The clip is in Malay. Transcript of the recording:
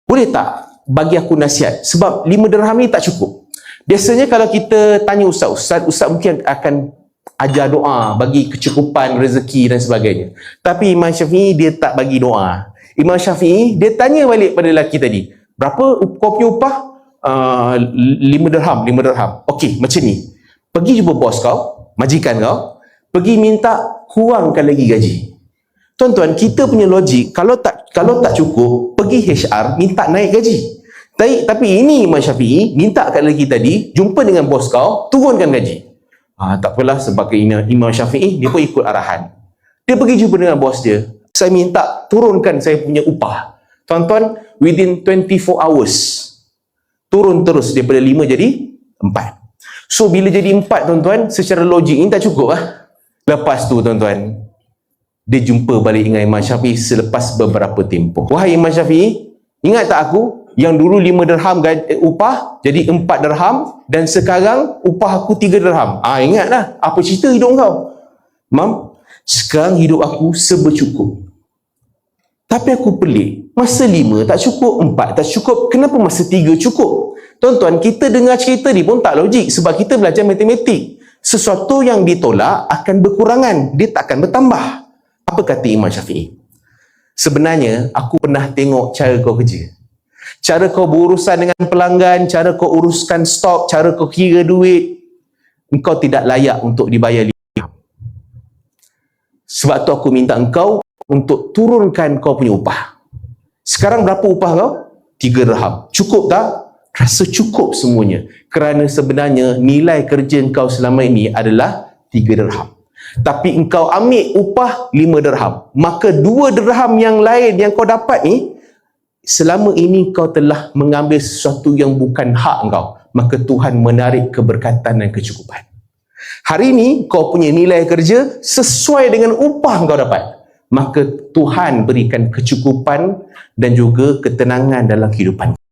boleh tak bagi aku nasihat? Sebab 5 dirham ni tak cukup. Biasanya kalau kita tanya ustaz mungkin akan ajar doa, bagi kecukupan rezeki dan sebagainya. Tapi Imam Syafi'i dia tak bagi doa. Imam Syafi'i dia tanya balik pada lelaki tadi, berapa kau punya upah? 5 dirham. Okey, macam ni. Pergi jumpa bos kau, majikan kau, pergi minta kurangkan lagi gaji. Tuan-tuan, kita punya logik, kalau tak cukup, pergi HR minta naik gaji. Tapi ini Imam Syafi'i minta kat lelaki tadi, jumpa dengan bos kau, turunkan gaji. Tak apalah, sebagai Imam Syafi'i, dia pun ikut arahan. Dia pergi jumpa dengan bos dia, saya minta turunkan saya punya upah. Tuan-tuan, within 24 hours, turun terus daripada 5 jadi 4. So, bila jadi 4, tuan-tuan, secara logik ini tak cukup lah. Lepas tu, tuan-tuan, dia jumpa balik dengan Imam Syafi'i selepas beberapa tempoh. Wahai Imam Syafi'i, ingat tak aku yang dulu 5 dirham upah jadi 4 dirham dan sekarang upah aku 3 dirham. Ingatlah apa cerita hidup kau? Mam, sekarang hidup aku sebercukup. Tapi aku pelik, masa 5 tak cukup, 4 tak cukup, kenapa masa 3 cukup? Tuan-tuan, kita dengar cerita ni pun tak logik sebab kita belajar matematik. Sesuatu yang ditolak akan berkurangan, dia tak akan bertambah. Apa kata Imam Syafi'i? Sebenarnya, aku pernah tengok cara kau kerja. Cara kau berurusan dengan pelanggan, cara kau uruskan stok, cara kau kira duit, engkau tidak layak untuk dibayar 5 dirham. Sebab tu aku minta engkau untuk turunkan kau punya upah. Sekarang berapa upah kau? 3 dirham. Cukup tak? Rasa cukup semuanya. Kerana sebenarnya nilai kerja engkau selama ini adalah 3 dirham. Tapi engkau ambil upah 5 dirham. Maka 2 dirham yang lain yang kau dapat ni, selama ini kau telah mengambil sesuatu yang bukan hak engkau. Maka Tuhan menarik keberkatan dan kecukupan. Hari ini kau punya nilai kerja sesuai dengan upah kau dapat. Maka Tuhan berikan kecukupan dan juga ketenangan dalam kehidupan